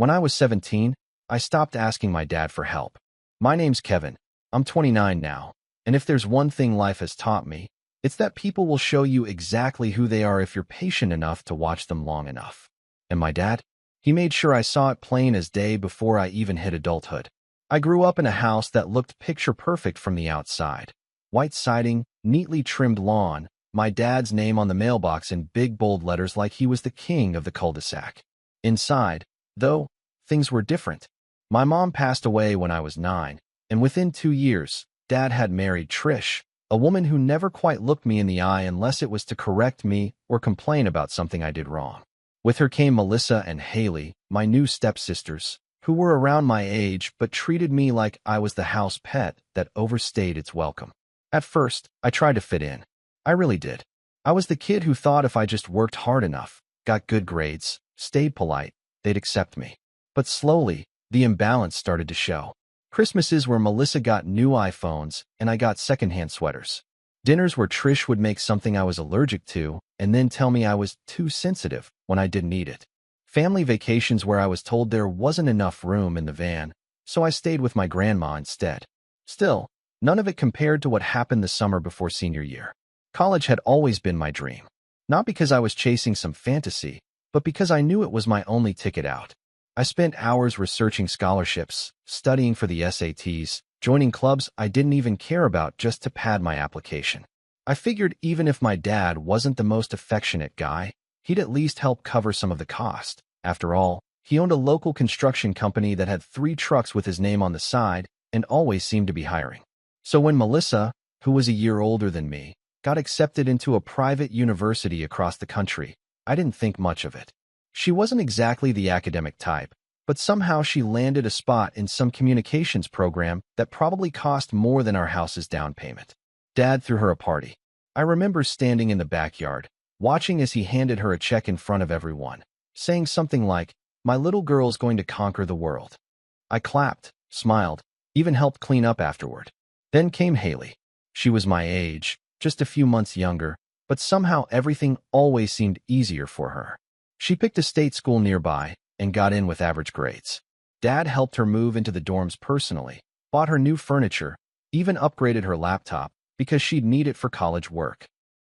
When I was 17, I stopped asking my dad for help. My name's Kevin. I'm 29 now, and if there's one thing life has taught me, it's that people will show you exactly who they are if you're patient enough to watch them long enough. And my dad? He made sure I saw it plain as day before I even hit adulthood. I grew up in a house that looked picture perfect from the outside. White siding, neatly trimmed lawn, my dad's name on the mailbox in big bold letters like he was the king of the cul-de-sac. Inside, though, things were different. My mom passed away when I was 9, and within 2 years, Dad had married Trish, a woman who never quite looked me in the eye unless it was to correct me or complain about something I did wrong. With her came Melissa and Haley, my new stepsisters, who were around my age but treated me like I was the house pet that overstayed its welcome. At first, I tried to fit in. I really did. I was the kid who thought if I just worked hard enough, got good grades, stayed polite, they'd accept me. But slowly, the imbalance started to show. Christmases where Melissa got new iPhones and I got secondhand sweaters. Dinners where Trish would make something I was allergic to and then tell me I was too sensitive when I didn't eat it. Family vacations where I was told there wasn't enough room in the van, so I stayed with my grandma instead. Still, none of it compared to what happened the summer before senior year. College had always been my dream. Not because I was chasing some fantasy, but because I knew it was my only ticket out. I spent hours researching scholarships, studying for the SATs, joining clubs I didn't even care about just to pad my application. I figured even if my dad wasn't the most affectionate guy, he'd at least help cover some of the cost. After all, he owned a local construction company that had 3 trucks with his name on the side and always seemed to be hiring. So when Melissa, who was a year older than me, got accepted into a private university across the country, I didn't think much of it. She wasn't exactly the academic type, but somehow she landed a spot in some communications program that probably cost more than our house's down payment. Dad threw her a party. I remember standing in the backyard, watching as he handed her a check in front of everyone, saying something like, "My little girl's going to conquer the world." I clapped, smiled, even helped clean up afterward. Then came Haley. She was my age, just a few months younger, but somehow everything always seemed easier for her. She picked a state school nearby and got in with average grades. Dad helped her move into the dorms personally, bought her new furniture, even upgraded her laptop because she'd need it for college work.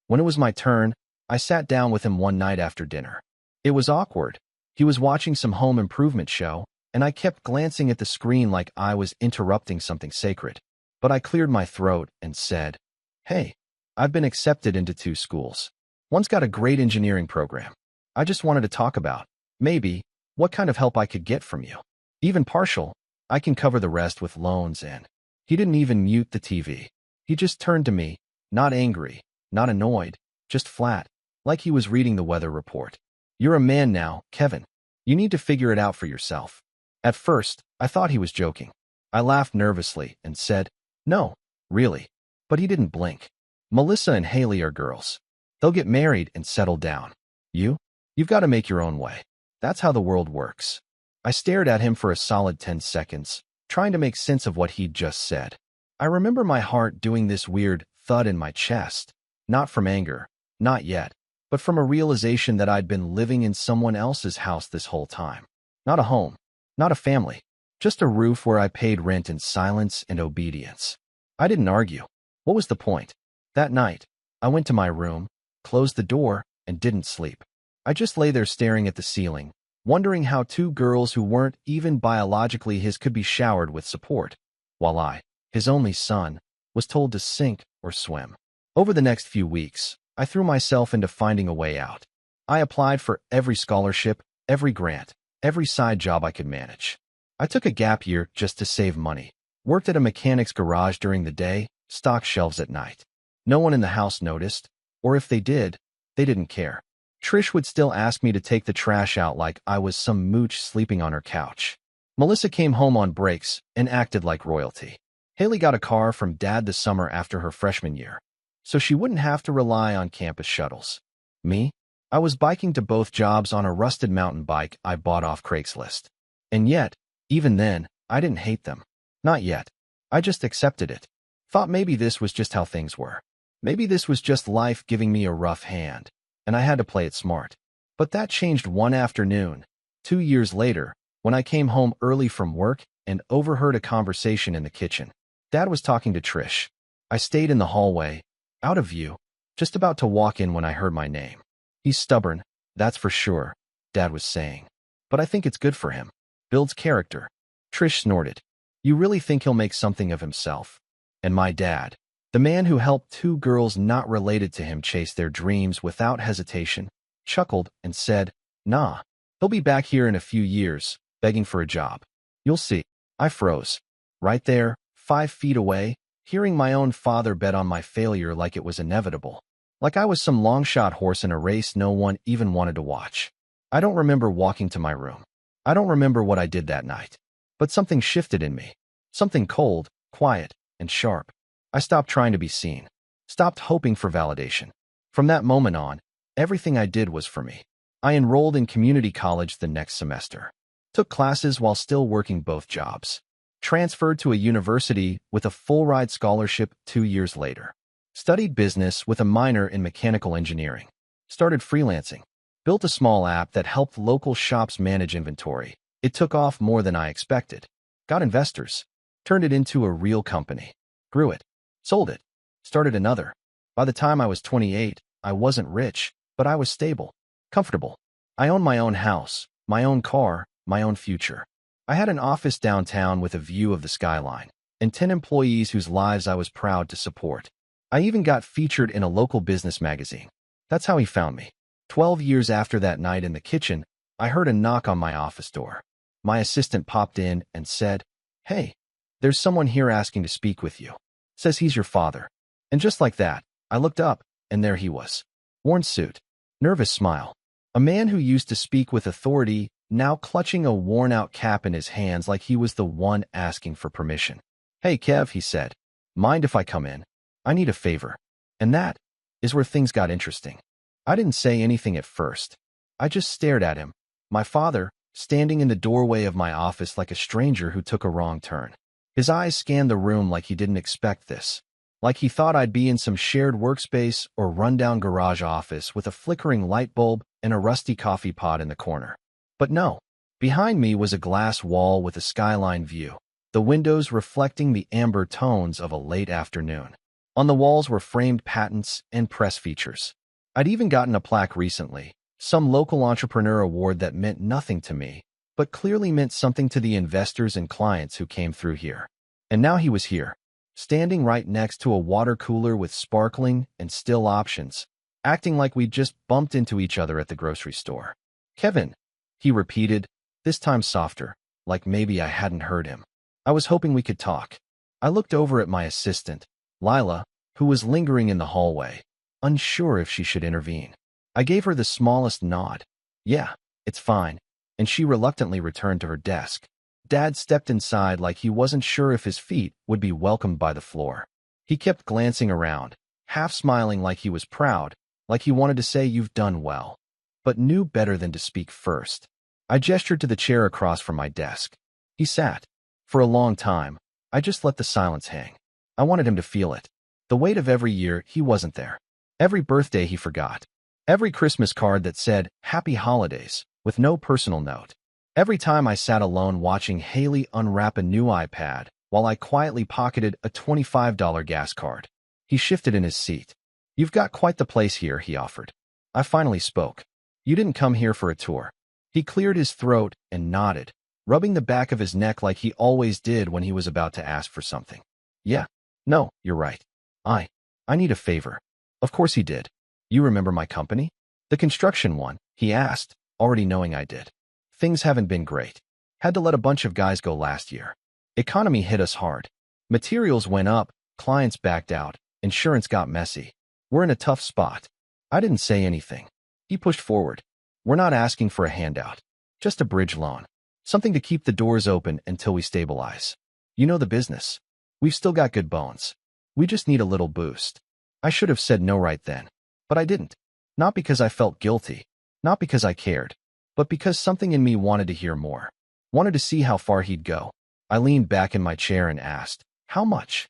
When it was my turn, I sat down with him one night after dinner. It was awkward. He was watching some home improvement show, and I kept glancing at the screen like I was interrupting something sacred. But I cleared my throat and said, "Hey, I've been accepted into 2 schools. One's got a great engineering program. I just wanted to talk about, maybe, what kind of help I could get from you. Even partial, I can cover the rest with loans." And he didn't even mute the TV. He just turned to me, not angry, not annoyed, just flat, like he was reading the weather report. "You're a man now, Kevin. You need to figure it out for yourself." At first, I thought he was joking. I laughed nervously and said, "No, really." But he didn't blink. "Melissa and Haley are girls. They'll get married and settle down. You've got to make your own way. That's how the world works." I stared at him for a solid 10 seconds, trying to make sense of what he'd just said. I remember my heart doing this weird thud in my chest, not from anger, not yet, but from a realization that I'd been living in someone else's house this whole time. Not a home, not a family, just a roof where I paid rent in silence and obedience. I didn't argue. What was the point? That night, I went to my room, closed the door, and didn't sleep. I just lay there staring at the ceiling, wondering how 2 girls who weren't even biologically his could be showered with support, while I, his only son, was told to sink or swim. Over the next few weeks, I threw myself into finding a way out. I applied for every scholarship, every grant, every side job I could manage. I took a gap year just to save money, worked at a mechanic's garage during the day, stocked shelves at night. No one in the house noticed, or if they did, they didn't care. Trish would still ask me to take the trash out like I was some mooch sleeping on her couch. Melissa came home on breaks and acted like royalty. Haley got a car from Dad the summer after her freshman year, so she wouldn't have to rely on campus shuttles. Me? I was biking to both jobs on a rusted mountain bike I bought off Craigslist. And yet, even then, I didn't hate them. Not yet. I just accepted it. Thought maybe this was just how things were. Maybe this was just life giving me a rough hand, and I had to play it smart. But that changed one afternoon. 2 years later, when I came home early from work and overheard a conversation in the kitchen. Dad was talking to Trish. I stayed in the hallway, out of view, just about to walk in when I heard my name. He's stubborn, that's for sure, Dad was saying. But I think it's good for him. Builds character. Trish snorted. You really think he'll make something of himself? And my dad, the man who helped two girls not related to him chase their dreams without hesitation, chuckled and said, Nah, he'll be back here in a few years, begging for a job. You'll see. I froze. Right there, 5 feet away, hearing my own father bet on my failure like it was inevitable. Like I was some long-shot horse in a race no one even wanted to watch. I don't remember walking to my room. I don't remember what I did that night. But something shifted in me. Something cold, quiet, and sharp. I stopped trying to be seen. Stopped hoping for validation. From that moment on, everything I did was for me. I enrolled in community college the next semester. Took classes while still working both jobs. Transferred to a university with a full-ride scholarship 2 years later. Studied business with a minor in mechanical engineering. Started freelancing. Built a small app that helped local shops manage inventory. It took off more than I expected. Got investors. Turned it into a real company. Grew it. Sold it. Started another. By the time I was 28, I wasn't rich, but I was stable. Comfortable. I owned my own house, my own car, my own future. I had an office downtown with a view of the skyline, and 10 employees whose lives I was proud to support. I even got featured in a local business magazine. That's how he found me. 12 years after that night in the kitchen, I heard a knock on my office door. My assistant popped in and said, Hey, there's someone here asking to speak with you. Says he's your father. And just like that, I looked up, and there he was. Worn suit. Nervous smile. A man who used to speak with authority, now clutching a worn-out cap in his hands like he was the one asking for permission. Hey, Kev, he said. Mind if I come in? I need a favor. And that is where things got interesting. I didn't say anything at first. I just stared at him. My father, standing in the doorway of my office like a stranger who took a wrong turn. His eyes scanned the room like he didn't expect this. Like he thought I'd be in some shared workspace or rundown garage office with a flickering light bulb and a rusty coffee pot in the corner. But no. Behind me was a glass wall with a skyline view, the windows reflecting the amber tones of a late afternoon. On the walls were framed patents and press features. I'd even gotten a plaque recently, some local entrepreneur award that meant nothing to me, but clearly meant something to the investors and clients who came through here. And now he was here, standing right next to a water cooler with sparkling and still options, acting like we'd just bumped into each other at the grocery store. Kevin, he repeated, this time softer, like maybe I hadn't heard him. I was hoping we could talk. I looked over at my assistant, Lila, who was lingering in the hallway, unsure if she should intervene. I gave her the smallest nod. Yeah, it's fine. And she reluctantly returned to her desk. Dad stepped inside like he wasn't sure if his feet would be welcomed by the floor. He kept glancing around, half smiling like he was proud, like he wanted to say you've done well, but knew better than to speak first. I gestured to the chair across from my desk. He sat. For a long time, I just let the silence hang. I wanted him to feel it. The weight of every year he wasn't there. Every birthday he forgot. Every Christmas card that said, Happy Holidays, with no personal note. Every time I sat alone watching Haley unwrap a new iPad while I quietly pocketed a $25 gas card. He shifted in his seat. You've got quite the place here, he offered. I finally spoke. You didn't come here for a tour. He cleared his throat and nodded, rubbing the back of his neck like he always did when he was about to ask for something. Yeah. No, you're right. I need a favor. Of course he did. You remember my company? The construction one, he asked, already knowing I did. Things haven't been great. Had to let a bunch of guys go last year. Economy hit us hard. Materials went up, clients backed out, insurance got messy. We're in a tough spot. I didn't say anything. He pushed forward. We're not asking for a handout. Just a bridge loan. Something to keep the doors open until we stabilize. You know the business. We've still got good bones. We just need a little boost. I should have said no right then. But I didn't. Not because I felt guilty. Not because I cared. But because something in me wanted to hear more. Wanted to see how far he'd go. I leaned back in my chair and asked, how much?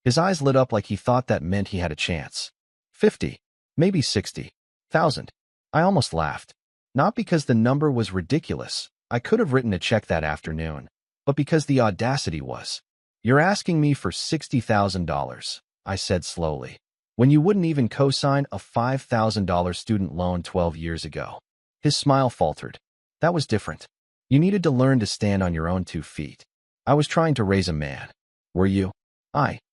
His eyes lit up like he thought that meant he had a chance. 50, maybe 60,000. I almost laughed. Not because the number was ridiculous. I could have written a check that afternoon, but because the audacity was, "You're asking me for $60,000, I said slowly, "when you wouldn't even co-sign a $5,000 student loan 12 years ago." His smile faltered. "That was different. You needed to learn to stand on your own 2 feet. I was trying to raise a man. Were you?"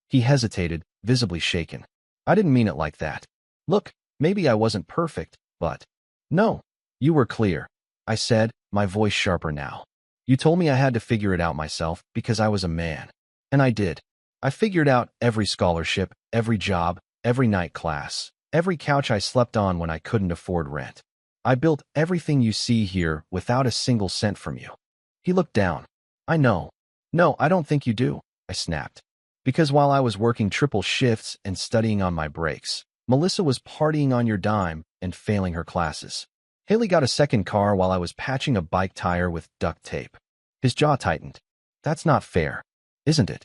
He hesitated, visibly shaken. "I didn't mean it like that. Look, maybe I wasn't perfect, but—" "No, you were clear," I said, my voice sharper now. "You told me I had to figure it out myself because I was a man. And I did. I figured out every scholarship, every job, every night class, every couch I slept on when I couldn't afford rent. I built everything you see here without a single cent from you." He looked down. "I know. No, I don't think you do," I snapped. "Because while I was working triple shifts and studying on my breaks, Melissa was partying on your dime and failing her classes. Haley got a second car while I was patching a bike tire with duct tape." His jaw tightened. "That's not fair, isn't it?"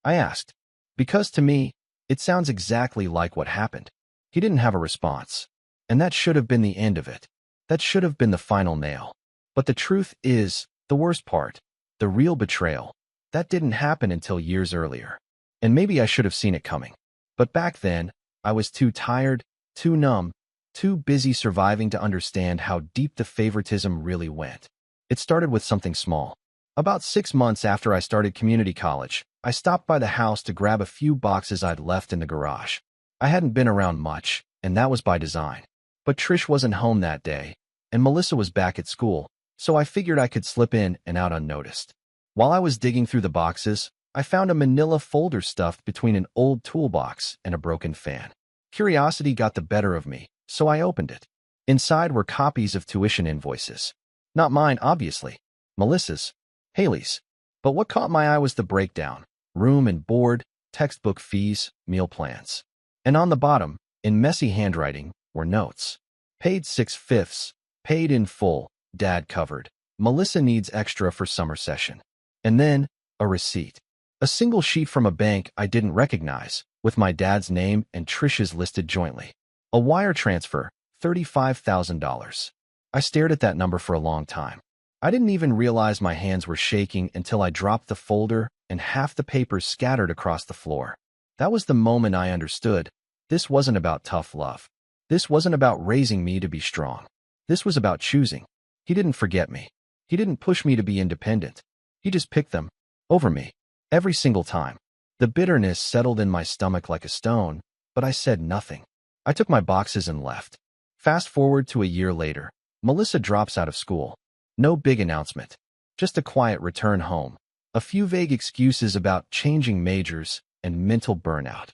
I asked. Because to me, it sounds exactly like what happened. He didn't have a response. And that should have been the end of it. That should have been the final nail. But the truth is, the worst part, the real betrayal, that didn't happen until years earlier. And maybe I should have seen it coming. But back then, I was too tired, too numb, too busy surviving to understand how deep the favoritism really went. It started with something small. About 6 months after I started community college, I stopped by the house to grab a few boxes I'd left in the garage. I hadn't been around much, and that was by design. But Trish wasn't home that day, and Melissa was back at school, so I figured I could slip in and out unnoticed. While I was digging through the boxes, I found a manila folder stuffed between an old toolbox and a broken fan. Curiosity got the better of me, so I opened it. Inside were copies of tuition invoices. Not mine, obviously. Melissa's. Haley's. But what caught my eye was the breakdown: room and board, textbook fees, meal plans. And on the bottom, in messy handwriting, were notes. Paid 6/5, paid in full, Dad covered. Melissa needs extra for summer session. And then, a receipt. A single sheet from a bank I didn't recognize, with my dad's name and Trish's listed jointly. A wire transfer, $35,000. I stared at that number for a long time. I didn't even realize my hands were shaking until I dropped the folder and half the papers scattered across the floor. That was the moment I understood. This wasn't about tough love. This wasn't about raising me to be strong. This was about choosing. He didn't forget me. He didn't push me to be independent. He just picked them over me. Every single time. The bitterness settled in my stomach like a stone, but I said nothing. I took my boxes and left. Fast forward to a year later. Melissa drops out of school. No big announcement. Just a quiet return home. A few vague excuses about changing majors and mental burnout.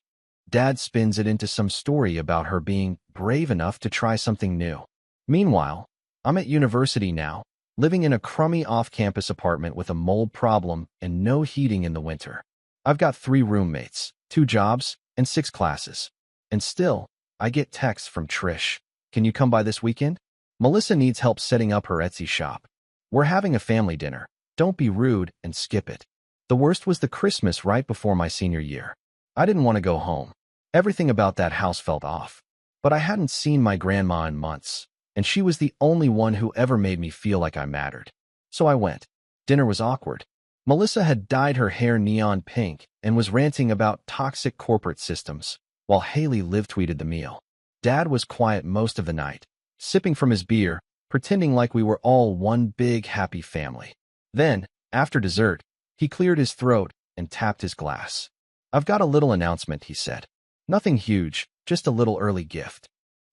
Dad spins it into some story about her being brave enough to try something new. Meanwhile, I'm at university now, living in a crummy off-campus apartment with a mold problem and no heating in the winter. I've got 3 roommates, 2 jobs, and 6 classes. And still, I get texts from Trish. "Can you come by this weekend? Melissa needs help setting up her Etsy shop. We're having a family dinner. Don't be rude and skip it." The worst was the Christmas right before my senior year. I didn't want to go home. Everything about that house felt off. But I hadn't seen my grandma in months, and she was the only one who ever made me feel like I mattered. So I went. Dinner was awkward. Melissa had dyed her hair neon pink and was ranting about toxic corporate systems, while Haley live-tweeted the meal. Dad was quiet most of the night, sipping from his beer, pretending like we were all one big happy family. Then, after dessert, he cleared his throat and tapped his glass. "I've got a little announcement," he said. "Nothing huge, just a little early gift."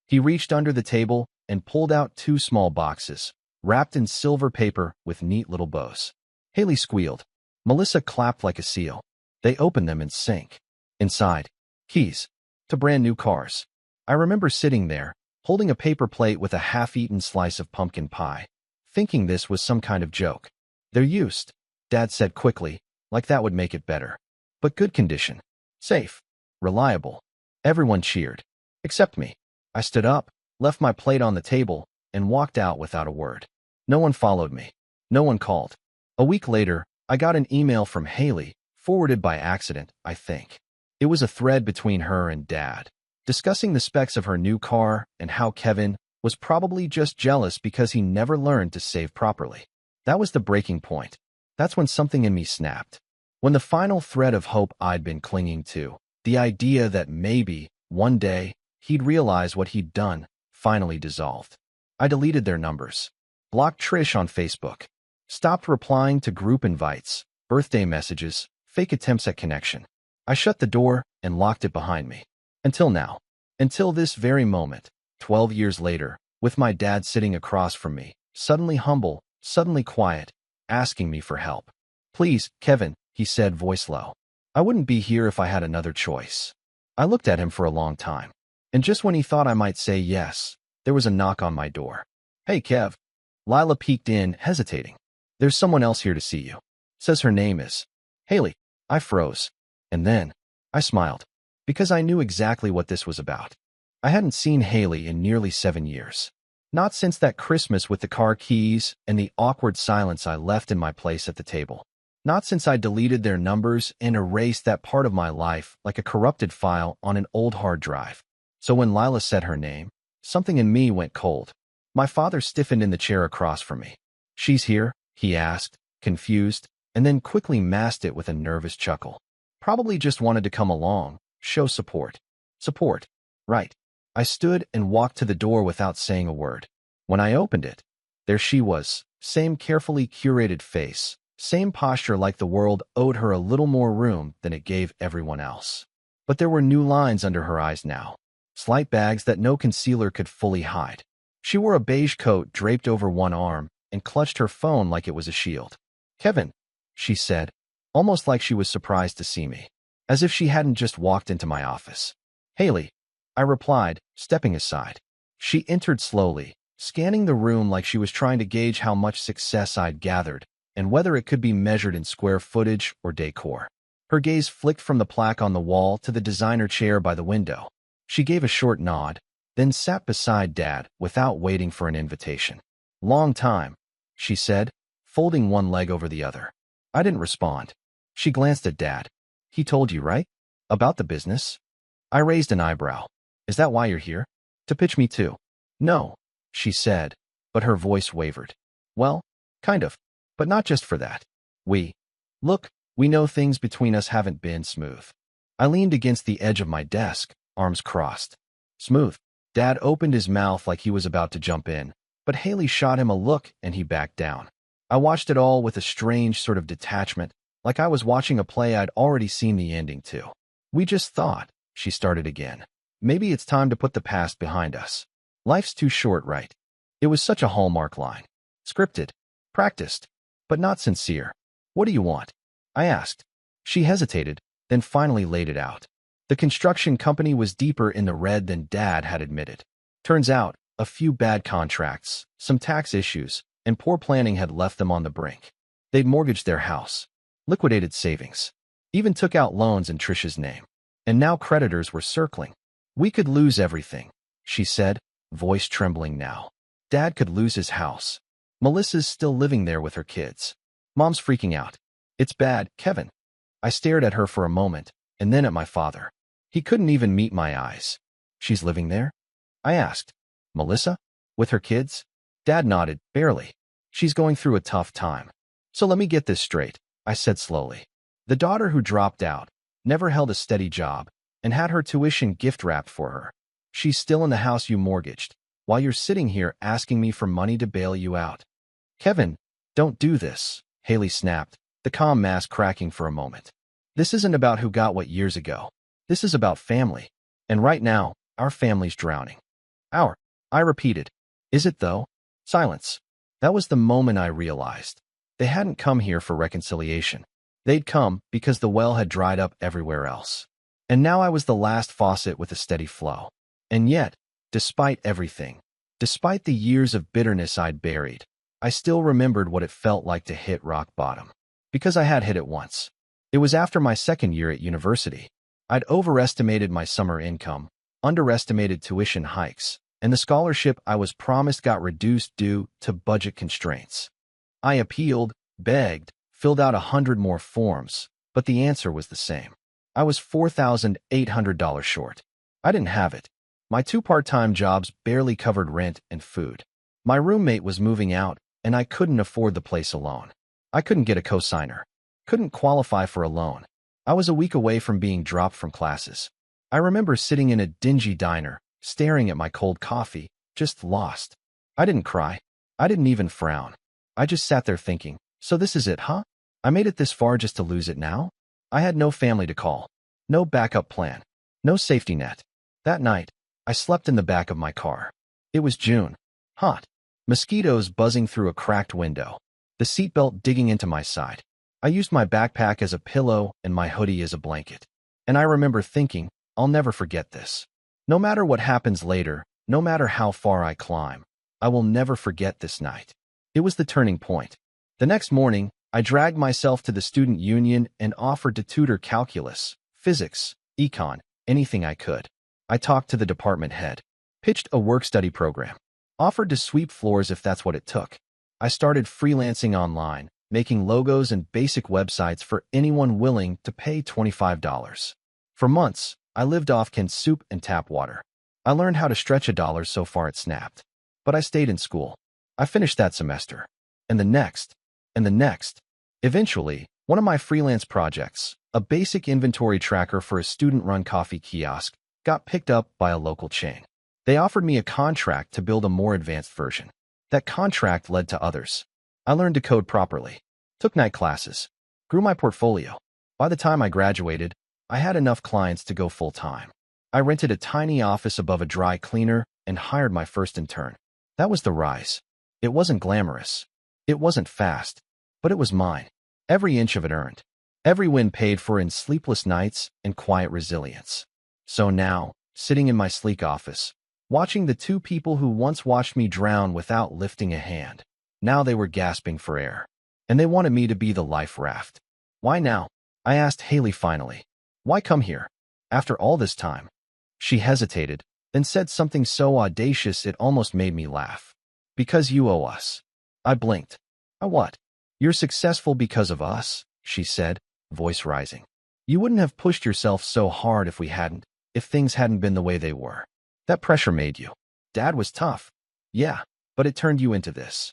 He reached under the table and pulled out 2 small boxes, wrapped in silver paper with neat little bows. Haley squealed. Melissa clapped like a seal. They opened them in sync. Inside, keys to brand new cars. I remember sitting there, holding a paper plate with a half-eaten slice of pumpkin pie, thinking this was some kind of joke. "They're used," Dad said quickly, like that would make it better. "But good condition. Safe. Reliable." Everyone cheered. Except me. I stood up, left my plate on the table, and walked out without a word. No one followed me. No one called. A week later, I got an email from Haley, forwarded by accident, I think. It was a thread between her and Dad, discussing the specs of her new car and how Kevin was probably just jealous because he never learned to save properly. That was the breaking point. That's when something in me snapped. When the final thread of hope I'd been clinging to, the idea that maybe, one day, he'd realize what he'd done, finally dissolved. I deleted their numbers. Blocked Trish on Facebook. Stopped replying to group invites, birthday messages, fake attempts at connection. I shut the door and locked it behind me. Until now. Until this very moment, 12 years later, with my dad sitting across from me, suddenly humble, suddenly quiet, asking me for help. "Please, Kevin," he said, voice low. "I wouldn't be here if I had another choice." I looked at him for a long time. And just when he thought I might say yes, there was a knock on my door. "Hey, Kev." Lila peeked in, hesitating. "There's someone else here to see you. Says her name is Haley." I froze. And then, I smiled. Because I knew exactly what this was about. I hadn't seen Haley in nearly 7 years. Not since that Christmas with the car keys and the awkward silence I left in my place at the table. Not since I deleted their numbers and erased that part of my life like a corrupted file on an old hard drive. So when Lila said her name, something in me went cold. My father stiffened in the chair across from me. "She's here?" he asked, confused, and then quickly masked it with a nervous chuckle. Probably just wanted to come along, show support. Support. Right. I stood and walked to the door without saying a word. When I opened it, there she was, same carefully curated face, same posture, like the world owed her a little more room than it gave everyone else. But there were new lines under her eyes now, slight bags that no concealer could fully hide. She wore a beige coat draped over one arm and clutched her phone like it was a shield. "Kevin," she said, almost like she was surprised to see me, as if she hadn't just walked into my office. "Haley," I replied, stepping aside. She entered slowly, scanning the room like she was trying to gauge how much success I'd gathered and whether it could be measured in square footage or decor. Her gaze flicked from the plaque on the wall to the designer chair by the window. She gave a short nod, then sat beside Dad without waiting for an invitation. "Long time," she said, folding one leg over the other. I didn't respond. She glanced at Dad. "He told you, right? About the business?" I raised an eyebrow. "Is that why you're here? To pitch me too?" "No," she said, but her voice wavered. "Well, kind of. But not just for that. Look, we know things between us haven't been smooth." I leaned against the edge of my desk, arms crossed. "Smooth?" Dad opened his mouth like he was about to jump in, but Haley shot him a look and he backed down. I watched it all with a strange sort of detachment, like I was watching a play I'd already seen the ending to. "We just thought," she started again, "maybe it's time to put the past behind us. Life's too short, right?" It was such a hallmark line. Scripted, practiced, but not sincere. "What do you want?" I asked. She hesitated, then finally laid it out. The construction company was deeper in the red than Dad had admitted. Turns out, a few bad contracts, some tax issues, and poor planning had left them on the brink. They'd mortgaged their house, liquidated savings, even took out loans in Trish's name. And now creditors were circling. "We could lose everything," she said, voice trembling now. "Dad could lose his house. Melissa's still living there with her kids. Mom's freaking out. It's bad, Kevin." I stared at her for a moment, and then at my father. He couldn't even meet my eyes. "She's living there?" I asked. "Melissa? With her kids?" Dad nodded, barely. "She's going through a tough time. So let me get this straight," I said slowly. "The daughter who dropped out, never held a steady job, and had her tuition gift-wrapped for her. She's still in the house you mortgaged, while you're sitting here asking me for money to bail you out." "Kevin, don't do this," Haley snapped, the calm mask cracking for a moment. "This isn't about who got what years ago. This is about family. And right now, our family's drowning." "Our," I repeated. "Is it though?" Silence. That was the moment I realized. They hadn't come here for reconciliation. They'd come because the well had dried up everywhere else. And now I was the last faucet with a steady flow. And yet, despite everything, despite the years of bitterness I'd buried, I still remembered what it felt like to hit rock bottom. Because I had hit it once. It was after my second year at university. I'd overestimated my summer income, underestimated tuition hikes, and the scholarship I was promised got reduced due to budget constraints. I appealed, begged, filled out 100 more forms, but the answer was the same. I was $4,800 short. I didn't have it. My 2 part-time jobs barely covered rent and food. My roommate was moving out, and I couldn't afford the place alone. I couldn't get a cosigner. Couldn't qualify for a loan. I was a week away from being dropped from classes. I remember sitting in a dingy diner, staring at my cold coffee, just lost. I didn't cry. I didn't even frown. I just sat there thinking, so this is it, huh? I made it this far just to lose it now? I had no family to call. No backup plan. No safety net. That night, I slept in the back of my car. It was June. Hot. Mosquitoes buzzing through a cracked window. The seatbelt digging into my side. I used my backpack as a pillow and my hoodie as a blanket. And I remember thinking, I'll never forget this. No matter what happens later, no matter how far I climb, I will never forget this night. It was the turning point. The next morning, I dragged myself to the student union and offered to tutor calculus, physics, econ, anything I could. I talked to the department head, pitched a work-study program, offered to sweep floors if that's what it took. I started freelancing online, making logos and basic websites for anyone willing to pay $25. For months, I lived off canned soup and tap water. I learned how to stretch $1 so far it snapped. But I stayed in school. I finished that semester. And the next. And the next. Eventually, one of my freelance projects, a basic inventory tracker for a student-run coffee kiosk, got picked up by a local chain. They offered me a contract to build a more advanced version. That contract led to others. I learned to code properly, took night classes, grew my portfolio. By the time I graduated, I had enough clients to go full-time. I rented a tiny office above a dry cleaner and hired my first intern. That was the rise. It wasn't glamorous. It wasn't fast. But it was mine. Every inch of it earned. Every win paid for in sleepless nights and quiet resilience. So now, sitting in my sleek office, watching the two people who once watched me drown without lifting a hand, now they were gasping for air. And they wanted me to be the life raft. Why now? I asked Haley finally. Why come here? After all this time? She hesitated, then said something so audacious it almost made me laugh. Because you owe us. I blinked. What? You're successful because of us, she said, voice rising. You wouldn't have pushed yourself so hard if things hadn't been the way they were. That pressure made you. Dad was tough. Yeah, but it turned you into this.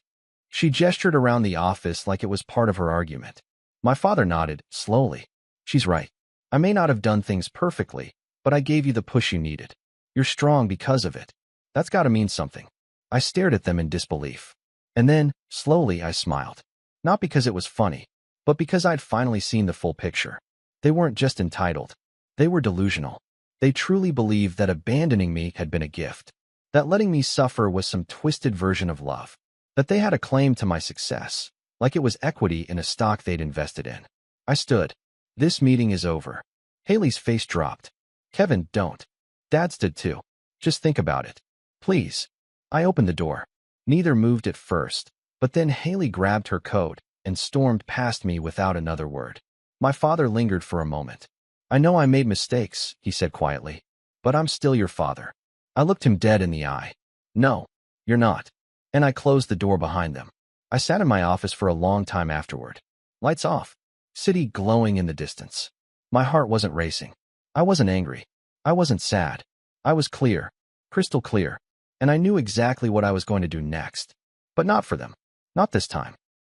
She gestured around the office like it was part of her argument. My father nodded, slowly. She's right. I may not have done things perfectly, but I gave you the push you needed. You're strong because of it. That's got to mean something. I stared at them in disbelief. And then, slowly, I smiled. Not because it was funny, but because I'd finally seen the full picture. They weren't just entitled. They were delusional. They truly believed that abandoning me had been a gift. That letting me suffer was some twisted version of love. That they had a claim to my success, like it was equity in a stock they'd invested in. I stood. This meeting is over. Haley's face dropped. Kevin, don't. Dad stood too. Just think about it. Please. I opened the door. Neither moved at first, but then Haley grabbed her coat and stormed past me without another word. My father lingered for a moment. I know I made mistakes, he said quietly, but I'm still your father. I looked him dead in the eye. No, you're not. And I closed the door behind them. I sat in my office for a long time afterward. Lights off. City glowing in the distance. My heart wasn't racing. I wasn't angry. I wasn't sad. I was clear. Crystal clear. And I knew exactly what I was going to do next. But not for them. Not this time.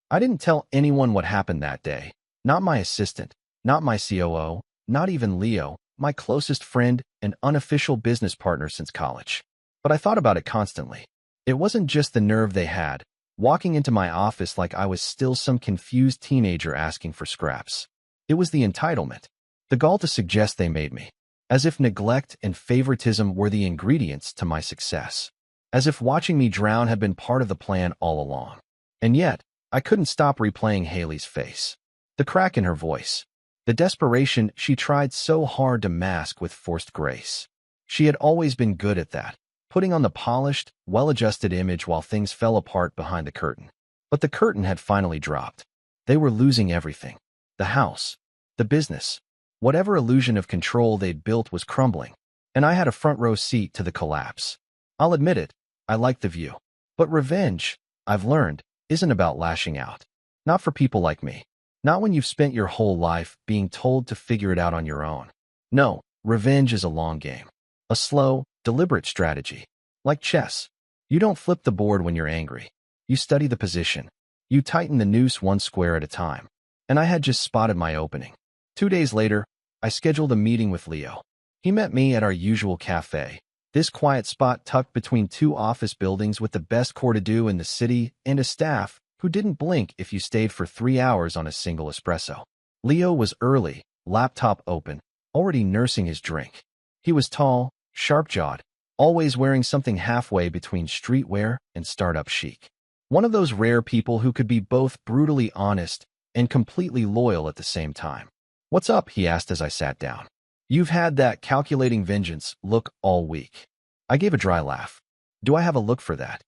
I didn't tell anyone what happened that day. Not my assistant. Not my COO. Not even Leo, my closest friend and unofficial business partner since college. But I thought about it constantly. It wasn't just the nerve they had, walking into my office like I was still some confused teenager asking for scraps. It was the entitlement. The gall to suggest they made me. As if neglect and favoritism were the ingredients to my success. As if watching me drown had been part of the plan all along. And yet, I couldn't stop replaying Haley's face. The crack in her voice. The desperation she tried so hard to mask with forced grace. She had always been good at that, putting on the polished, well-adjusted image while things fell apart behind the curtain. But the curtain had finally dropped. They were losing everything. The house. The business. Whatever illusion of control they'd built was crumbling. And I had a front-row seat to the collapse. I'll admit it, I liked the view. But revenge, I've learned, isn't about lashing out. Not for people like me. Not when you've spent your whole life being told to figure it out on your own. No, revenge is a long game. A slow, deliberate strategy. Like chess. You don't flip the board when you're angry. You study the position. You tighten the noose one square at a time. And I had just spotted my opening. 2 days later, I scheduled a meeting with Leo. He met me at our usual cafe, this quiet spot tucked between two office buildings with the best cour do in the city and a staff who didn't blink if you stayed for 3 hours on a single espresso. Leo was early, laptop open, already nursing his drink. He was tall, sharp-jawed, always wearing something halfway between streetwear and startup chic. One of those rare people who could be both brutally honest and completely loyal at the same time. "What's up?" he asked as I sat down. "You've had that calculating vengeance look all week." I gave a dry laugh. "Do I have a look for that?"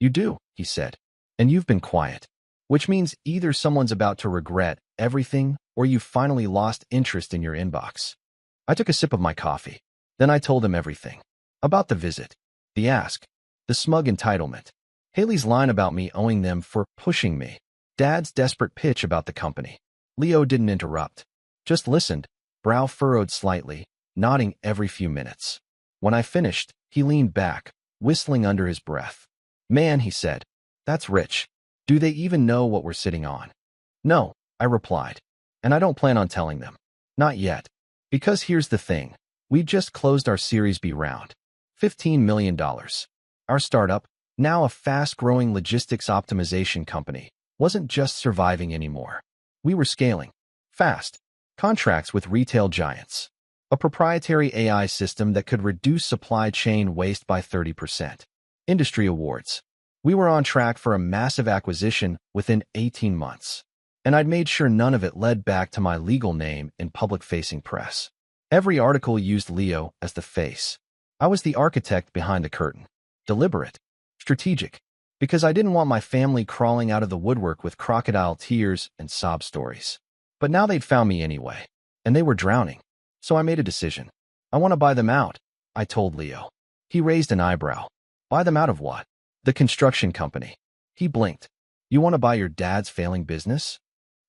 "You do," he said. "And you've been quiet. Which means either someone's about to regret everything or you've finally lost interest in your inbox." I took a sip of my coffee. Then I told him everything. About the visit, the ask, the smug entitlement, Haley's line about me owing them for pushing me, Dad's desperate pitch about the company. Leo didn't interrupt, just listened, brow furrowed slightly, nodding every few minutes. When I finished, he leaned back, whistling under his breath. "Man," he said, "that's rich. Do they even know what we're sitting on?" "No," I replied, "and I don't plan on telling them. Not yet. Because here's the thing. We just closed our Series B round. $15 million. Our startup, now a fast-growing logistics optimization company, wasn't just surviving anymore. We were scaling. Fast. Contracts with retail giants. A proprietary AI system that could reduce supply chain waste by 30%. Industry awards. We were on track for a massive acquisition within 18 months. And I'd made sure none of it led back to my legal name in public-facing press. Every article used Leo as the face. I was the architect behind the curtain. Deliberate. Strategic. Because I didn't want my family crawling out of the woodwork with crocodile tears and sob stories. But now they'd found me anyway. And they were drowning. So I made a decision. "I want to buy them out," I told Leo. He raised an eyebrow. "Buy them out of what?" "The construction company." He blinked. "You want to buy your dad's failing business?"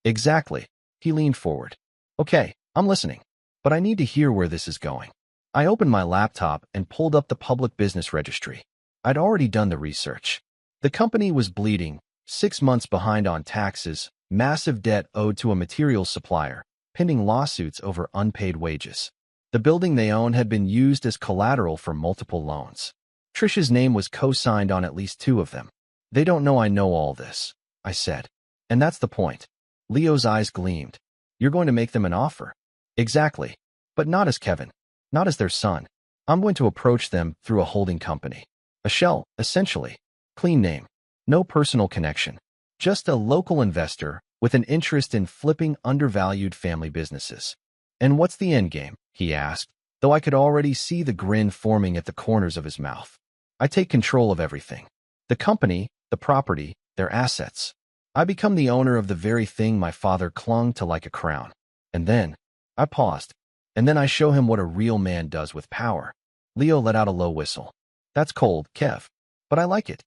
"Exactly." He leaned forward. "Okay, I'm listening. But I need to hear where this is going." I opened my laptop and pulled up the public business registry. I'd already done the research. The company was bleeding, 6 months behind on taxes, massive debt owed to a materials supplier, pending lawsuits over unpaid wages. The building they owned had been used as collateral for multiple loans. Trish's name was co-signed on at least 2 of them. "They don't know I know all this," I said. "And that's the point." Leo's eyes gleamed. "You're going to make them an offer." "Exactly. But not as Kevin. Not as their son. I'm going to approach them through a holding company. A shell, essentially. Clean name. No personal connection. Just a local investor with an interest in flipping undervalued family businesses." "And what's the end game?" he asked, though I could already see the grin forming at the corners of his mouth. "I take control of everything. The company, the property, their assets. I become the owner of the very thing my father clung to like a crown. And then," I paused, "and then I show him what a real man does with power." Leo let out a low whistle. "That's cold, Kev. But I like it."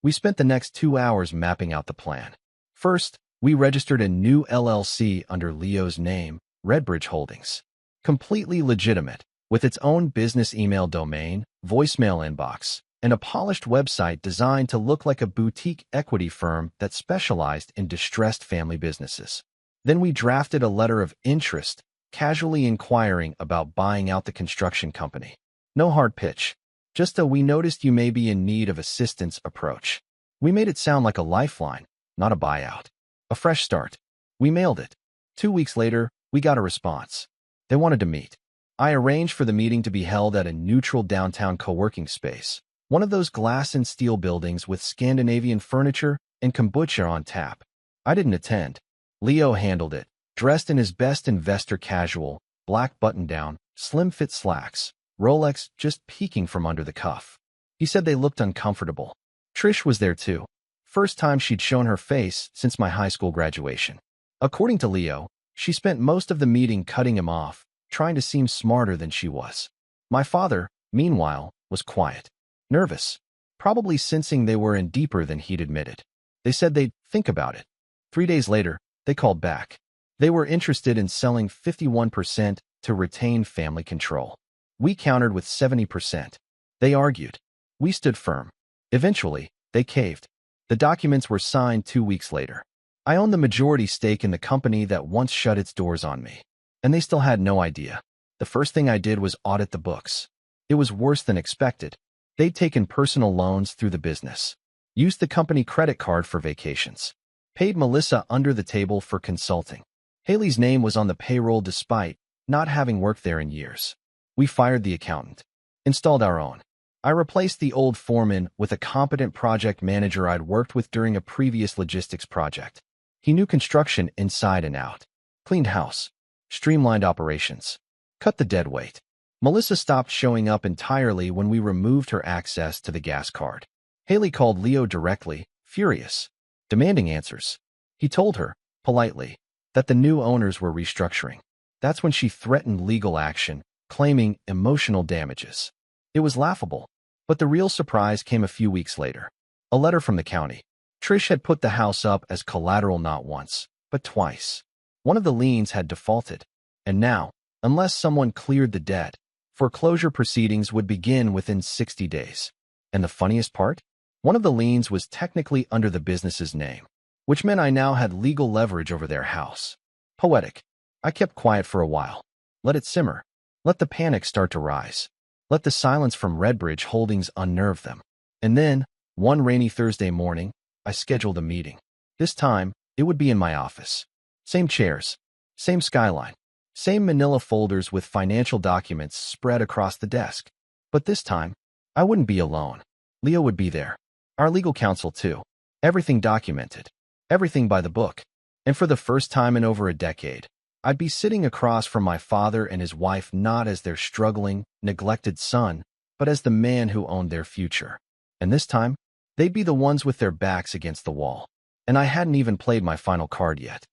We spent the next 2 hours mapping out the plan. First, we registered a new LLC under Leo's name, Redbridge Holdings. Completely legitimate, with its own business email domain, voicemail inbox, and a polished website designed to look like a boutique equity firm that specialized in distressed family businesses. Then we drafted a letter of interest, casually inquiring about buying out the construction company. No hard pitch. Just a "we noticed you may be in need of assistance" approach. We made it sound like a lifeline, not a buyout. A fresh start. We mailed it. 2 weeks later, we got a response. They wanted to meet. I arranged for the meeting to be held at a neutral downtown co-working space, one of those glass and steel buildings with Scandinavian furniture and kombucha on tap. I didn't attend. Leo handled it, dressed in his best investor casual, black button-down, slim-fit slacks, Rolex just peeking from under the cuff. He said they looked uncomfortable. Trish was there too. First time she'd shown her face since my high school graduation. According to Leo, she spent most of the meeting cutting him off, trying to seem smarter than she was. My father, meanwhile, was quiet. Nervous. Probably sensing they were in deeper than he'd admitted. They said they'd think about it. 3 days later, they called back. They were interested in selling 51% to retain family control. We countered with 70%. They argued. We stood firm. Eventually, they caved. The documents were signed 2 weeks later. I owned the majority stake in the company that once shut its doors on me, and they still had no idea. The first thing I did was audit the books. It was worse than expected. They'd taken personal loans through the business, used the company credit card for vacations, paid Melissa under the table for consulting. Haley's name was on the payroll despite not having worked there in years. We fired the accountant, installed our own. I replaced the old foreman with a competent project manager I'd worked with during a previous logistics project. He knew construction inside and out, cleaned house, streamlined operations, cut the dead weight. Melissa stopped showing up entirely when we removed her access to the gas card. Haley called Leo directly, furious, demanding answers. He told her, politely, that the new owners were restructuring. That's when she threatened legal action, claiming emotional damages. It was laughable, but the real surprise came a few weeks later. A letter from the county. Trish had put the house up as collateral not once, but twice. One of the liens had defaulted, and now, unless someone cleared the debt, foreclosure proceedings would begin within 60 days. And the funniest part? One of the liens was technically under the business's name, which meant I now had legal leverage over their house. Poetic. I kept quiet for a while. Let it simmer. Let the panic start to rise. Let the silence from Redbridge Holdings unnerve them. And then, one rainy Thursday morning, I scheduled a meeting. This time, it would be in my office. Same chairs, same skyline, same manila folders with financial documents spread across the desk. But this time, I wouldn't be alone. Leo would be there. Our legal counsel, too. Everything documented. Everything by the book. And for the first time in over a decade, I'd be sitting across from my father and his wife not as their struggling, neglected son, but as the man who owned their future. And this time, they'd be the ones with their backs against the wall. And I hadn't even played my final card yet.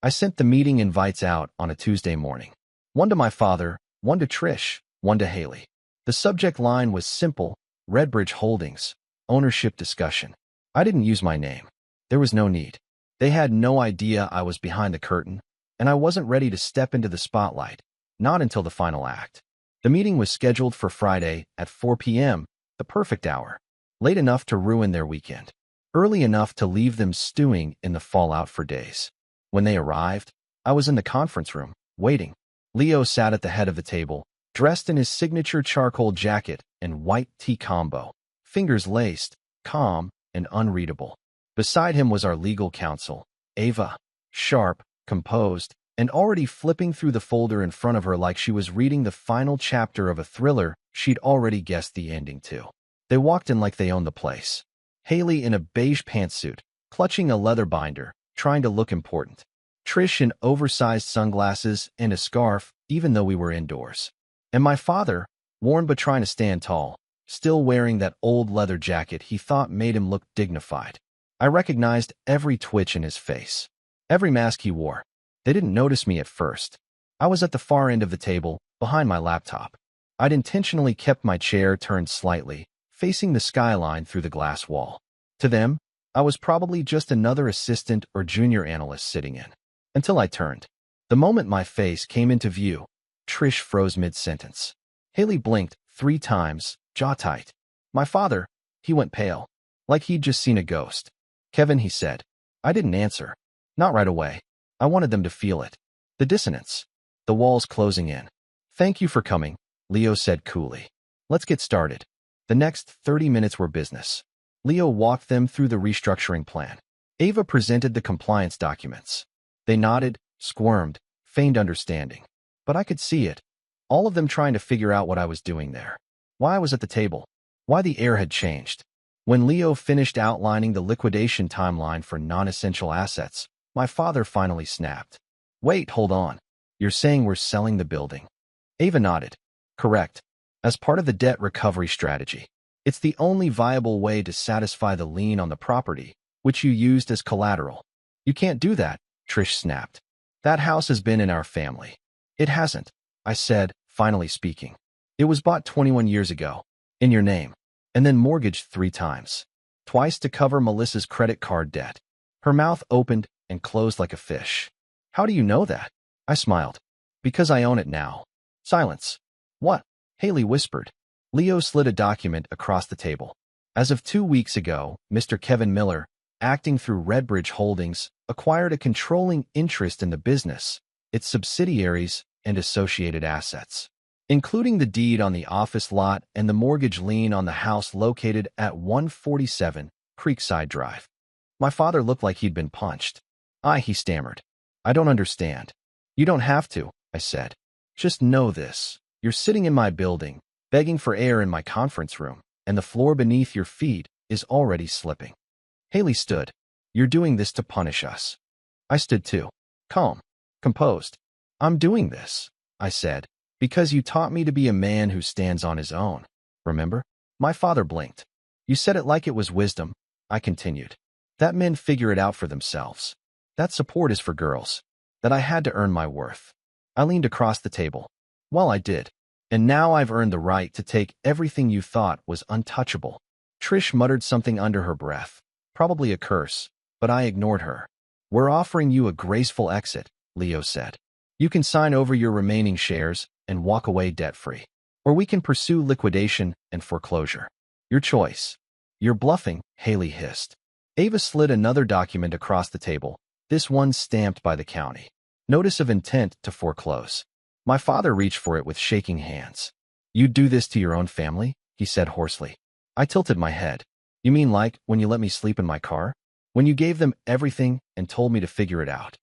I sent the meeting invites out on a Tuesday morning. One to my father, one to Trish, one to Haley. The subject line was simple: Redbridge Holdings, ownership discussion. I didn't use my name. There was no need. They had no idea I was behind the curtain, and I wasn't ready to step into the spotlight, not until the final act. The meeting was scheduled for Friday at 4 p.m., the perfect hour. Late enough to ruin their weekend. Early enough to leave them stewing in the fallout for days. When they arrived, I was in the conference room, waiting. Leo sat at the head of the table, dressed in his signature charcoal jacket and white tee combo, fingers laced, calm, and unreadable. Beside him was our legal counsel, Ava, sharp, composed, and already flipping through the folder in front of her like she was reading the final chapter of a thriller she'd already guessed the ending to. They walked in like they owned the place. Haley in a beige pantsuit, clutching a leather binder, trying to look important. Trish in oversized sunglasses and a scarf, even though we were indoors. And my father, worn but trying to stand tall, still wearing that old leather jacket he thought made him look dignified. I recognized every twitch in his face, every mask he wore. They didn't notice me at first. I was at the far end of the table, behind my laptop. I'd intentionally kept my chair turned slightly, facing the skyline through the glass wall. To them, I was probably just another assistant or junior analyst sitting in. Until I turned. The moment my face came into view, Trish froze mid-sentence. Haley blinked 3 times, jaw tight. My father, he went pale, like he'd just seen a ghost. Kevin, he said. I didn't answer. Not right away. I wanted them to feel it. The dissonance. The walls closing in. Thank you for coming, Leo said coolly. Let's get started. The next 30 minutes were business. Leo walked them through the restructuring plan. Ava presented the compliance documents. They nodded, squirmed, feigned understanding. But I could see it. All of them trying to figure out what I was doing there. Why I was at the table. Why the air had changed. When Leo finished outlining the liquidation timeline for non-essential assets, my father finally snapped. Wait, hold on. You're saying we're selling the building? Ava nodded. Correct. As part of the debt recovery strategy. It's the only viable way to satisfy the lien on the property, which you used as collateral. You can't do that, Trish snapped. That house has been in our family. It hasn't, I said, finally speaking. It was bought 21 years ago, in your name, and then mortgaged 3 times. Twice to cover Melissa's credit card debt. Her mouth opened and closed like a fish. How do you know that? I smiled. Because I own it now. Silence. What? Haley whispered. Leo slid a document across the table. As of 2 weeks ago, Mr. Kevin Miller, acting through Redbridge Holdings, acquired a controlling interest in the business, its subsidiaries, and associated assets, including the deed on the office lot and the mortgage lien on the house located at 147 Creekside Drive. My father looked like he'd been punched. He stammered. I don't understand. You don't have to, I said. Just know this. You're sitting in my building, begging for air in my conference room, and the floor beneath your feet is already slipping. Haley stood. You're doing this to punish us. I stood too. Calm. Composed. I'm doing this, I said, because you taught me to be a man who stands on his own. Remember? My father blinked. You said it like it was wisdom, I continued. That men figure it out for themselves. That support is for girls. That I had to earn my worth. I leaned across the table. Well, I did. And now I've earned the right to take everything you thought was untouchable. Trish muttered something under her breath. Probably a curse, but I ignored her. We're offering you a graceful exit, Leo said. You can sign over your remaining shares and walk away debt-free. Or we can pursue liquidation and foreclosure. Your choice. You're bluffing, Haley hissed. Ava slid another document across the table, this one stamped by the county. Notice of intent to foreclose. My father reached for it with shaking hands. You'd do this to your own family? He said hoarsely. I tilted my head. You mean like when you let me sleep in my car? When you gave them everything and told me to figure it out?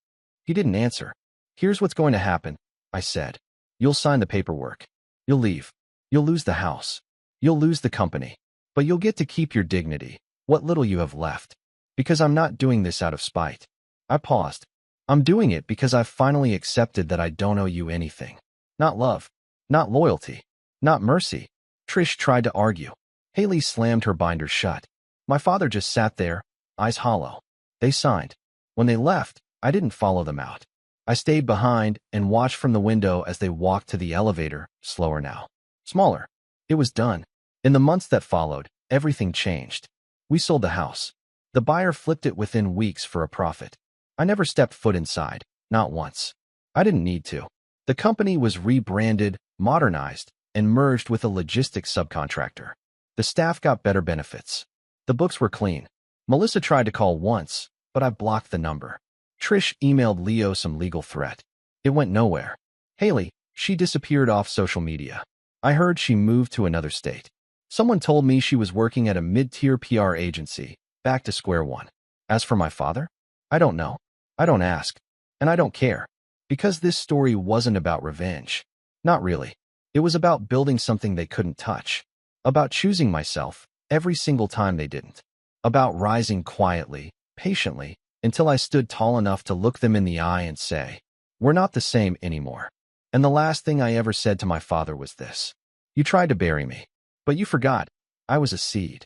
He didn't answer. Here's what's going to happen, I said. You'll sign the paperwork. You'll leave. You'll lose the house. You'll lose the company. But you'll get to keep your dignity, what little you have left. Because I'm not doing this out of spite. I paused. I'm doing it because I've finally accepted that I don't owe you anything. Not love. Not loyalty. Not mercy. Trish tried to argue. Haley slammed her binder shut. My father just sat there, eyes hollow. They signed. When they left, I didn't follow them out. I stayed behind and watched from the window as they walked to the elevator, slower now. Smaller. It was done. In the months that followed, everything changed. We sold the house. The buyer flipped it within weeks for a profit. I never stepped foot inside, not once. I didn't need to. The company was rebranded, modernized, and merged with a logistics subcontractor. The staff got better benefits. The books were clean. Melissa tried to call once, but I blocked the number. Trish emailed Leo some legal threat. It went nowhere. Haley, she disappeared off social media. I heard she moved to another state. Someone told me she was working at a mid-tier PR agency, back to square one. As for my father, I don't know. I don't ask. And I don't care. Because this story wasn't about revenge. Not really. It was about building something they couldn't touch. About choosing myself every single time they didn't. About rising quietly, patiently, until I stood tall enough to look them in the eye and say, we're not the same anymore. And the last thing I ever said to my father was this. You tried to bury me, but you forgot. I was a seed.